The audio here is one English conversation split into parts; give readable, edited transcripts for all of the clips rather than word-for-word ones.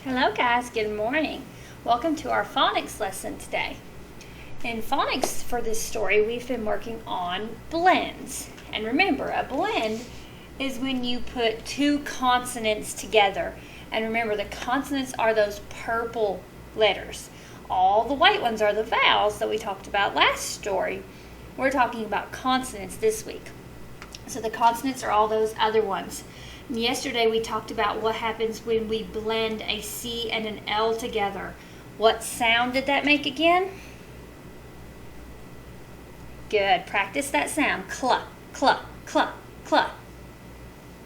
Hello guys, good morning. Welcome to our phonics lesson today. In phonics for this story, we've been working on blends. And remember, a blend is when you put two consonants together. And remember, the consonants are those purple letters. All the white ones are the vowels that we talked about last story. We're talking about consonants this week. So the consonants are all those other ones. And yesterday we talked about what happens when we blend a C and an L together. What sound did that make again? Good. Practice that sound. Cla, cla, cla, cla.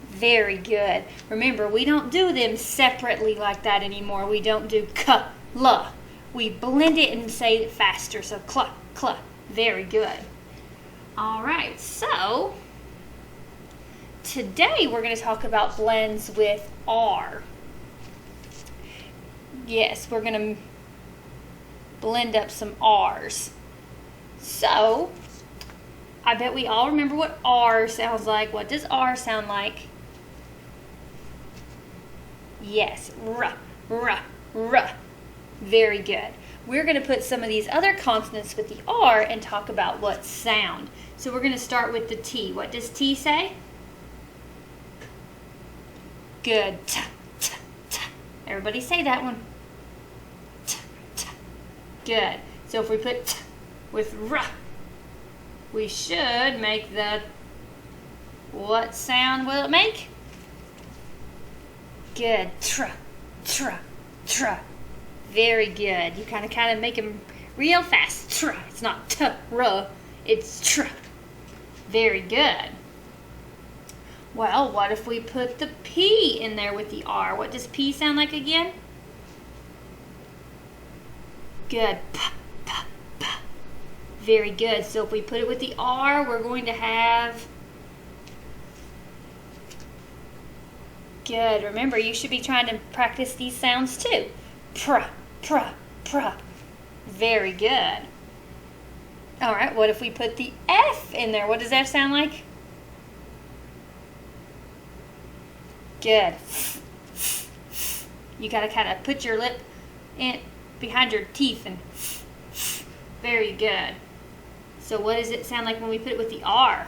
Very good. Remember, we don't do them separately like that anymore. We don't do ka, la. We blend it and say it faster. So cla, cla. Very good. All right. So today we're going to talk about blends with R. Yes, we're going to blend up some R's. So, I bet we all remember what R sounds like. What does R sound like? Yes, R, R, R. Very good. We're going to put some of these other consonants with the R and talk about what sound. So we're going to start with the T. What does T say? Good. T, t, t. Everybody say that one. T, t. Good. So if we put t with r, we should make the, what sound will it make? Good. Tr, tr, tr. Very good. You kind of make them real fast. Tr. It's not t, r. It's tr. Very good. Well, what if we put the P in there with the R? What does P sound like again? Good. P, p, p. Very good. So if we put it with the R, we're going to have... Good. Remember, you should be trying to practice these sounds too. Pr, pr, pr. Very good. All right, what if we put the F in there? What does F sound like? Good. You got to kind of put your lip in behind your teeth and very good. So what does it sound like when we put it with the R?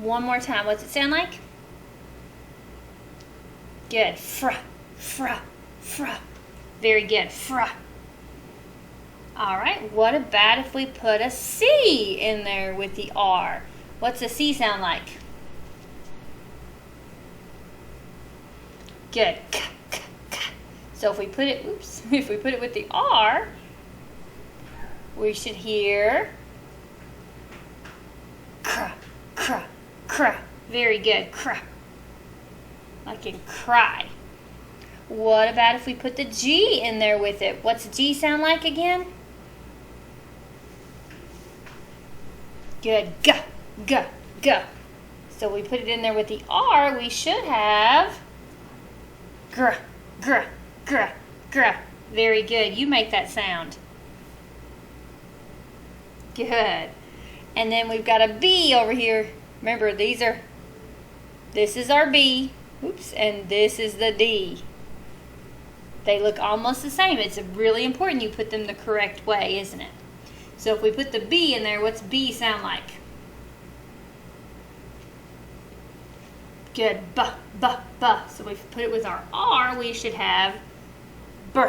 One more time. What's it sound like? Good. Fra, fra, fra. Very good. Fra. All right. What about if we put a C in there with the R? What's a C sound like? Good. K, k, k. So if we put it, if we put it with the R, we should hear cr, cr, cr. Very good. Cr. Like in cry. What about if we put the G in there with it? What's G sound like again? Good. G. G, g. So we put it in there with the R, we should have gr, gr, gr, gr. Very good. You make that sound. Good. And then we've got a B over here. Remember, this is our B. Oops, and this is the D. They look almost the same. It's really important you put them the correct way, isn't it? So if we put the B in there, what's B sound like? Good. B, b, b. So if we put it with our R, we should have br,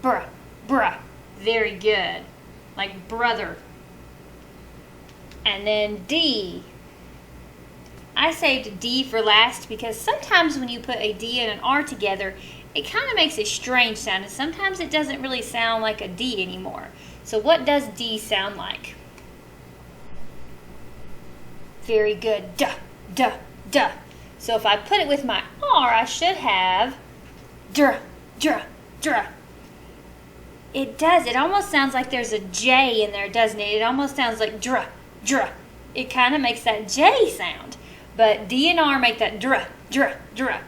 br, br. Very good. Like brother. And then D. I saved D for last because sometimes when you put a D and an R together, it kind of makes a strange sound. And sometimes it doesn't really sound like a D anymore. So what does D sound like? Very good. Duh, duh, duh. So if I put it with my R, I should have dr, dr, dr. It does. It almost sounds like there's a J in there, doesn't it? It almost sounds like dr, dr. It kind of makes that J sound. But D and R make that dr, dr, dr.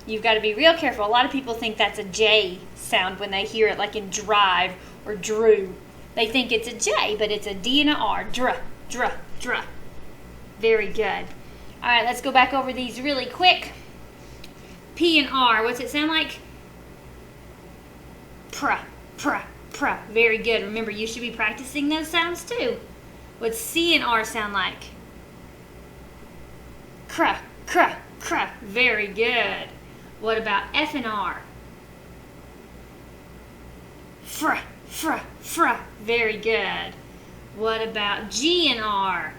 You've got to be real careful. A lot of people think that's a J sound when they hear it, like in drive or drew. They think it's a J, but it's a D and an R. Dr, dr, dr. Very good. All right, let's go back over these really quick. P and R, what's it sound like? Pr, pr, pr. Very good. Remember, you should be practicing those sounds too. What's C and R sound like? Cr, cr, cr. Very good. What about F and R? Fr, fr, fr. Very good. What about G and R?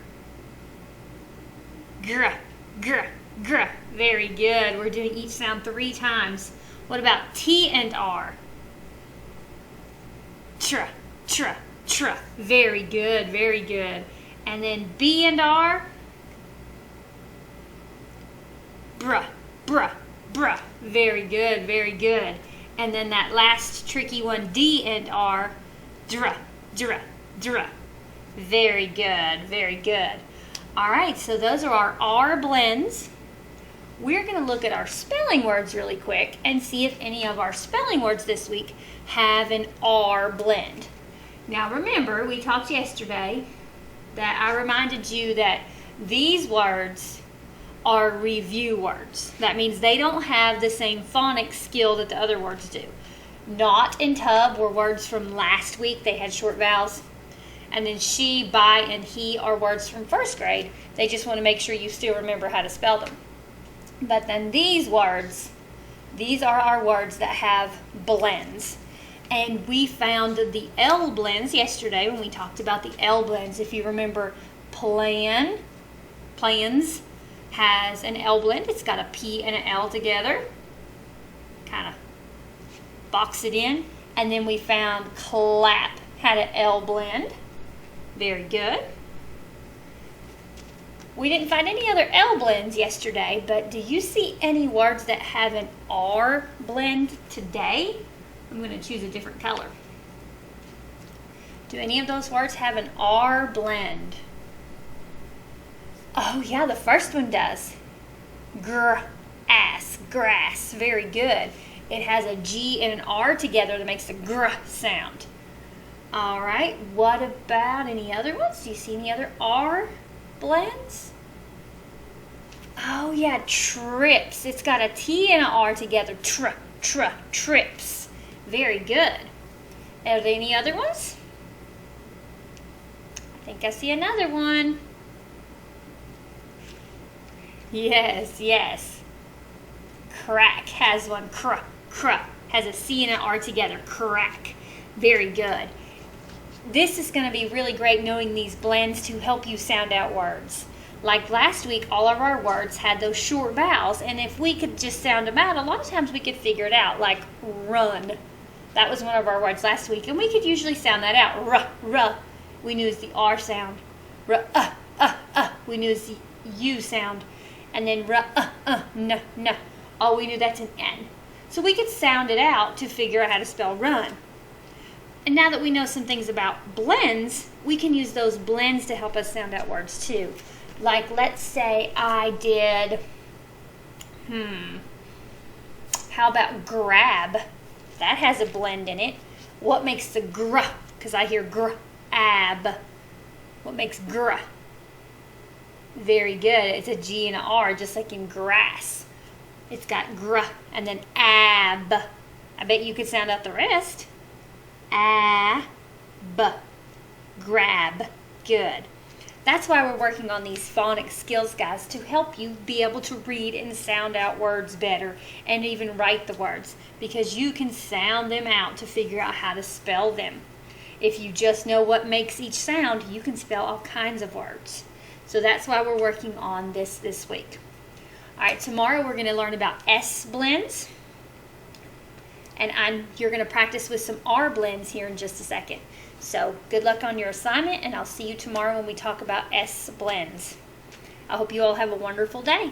Gr, gr, gr. Very good. We're doing each sound 3 times. What about T and R? Tr, tr, tr. Very good, very good. And then B and R? Bruh, bruh, bruh. Very good, very good. And then that last tricky one, D and R? Dra, dra, dra. Very good, very good. All right, so those are our R blends. We're going to look at our spelling words really quick and see if any of our spelling words this week have an R blend. Now remember, we talked yesterday that I reminded you that these words are review words. That means they don't have the same phonics skill that the other words do. Not and tub were words from last week. They had short vowels. And then she, by, and he are words from first grade. They just want to make sure you still remember how to spell them. But then these words, these are our words that have blends. And we found the L blends yesterday when we talked about the L blends. If you remember, plans has an L blend. It's got a P and an L together. Kind of box it in. And then we found clap had an L blend. Very good. We didn't find any other L blends yesterday, but do you see any words that have an R blend today? I'm going to choose a different color. Do any of those words have an R blend? Oh yeah, the first one does. Grass, grass. Very good. It has a G and an R together that makes the gr sound. All right, what about any other ones? Do you see any other R blends? Oh yeah, trips. It's got a T and an R together. Trips. Very good. Are there any other ones? I think I see another one. Yes. Crack has one. Cr has a C and an R together. Crack. Very good. This is going to be really great knowing these blends to help you sound out words. Like last week, all of our words had those short vowels, and if we could just sound them out, a lot of times we could figure it out, like run. That was one of our words last week, and we could usually sound that out. R. We knew it's the R sound. R, we knew it's the U sound. And then n. Oh, we knew that's an N. So we could sound it out to figure out how to spell run. And now that we know some things about blends, we can use those blends to help us sound out words too. Like, let's say I did, how about grab? That has a blend in it. What makes the gr? Because I hear grab. What makes gr? Very good. It's a G and an R, just like in grass. It's got gr and then ab. I bet you could sound out the rest. Ab. Grab. Good. That's why we're working on these phonics skills, guys, to help you be able to read and sound out words better and even write the words, because you can sound them out to figure out how to spell them. If you just know what makes each sound, you can spell all kinds of words. So that's why we're working on this week. All right, tomorrow we're going to learn about S blends, and you're going to practice with some R blends here in just a second. So good luck on your assignment, and I'll see you tomorrow when we talk about S blends. I hope you all have a wonderful day.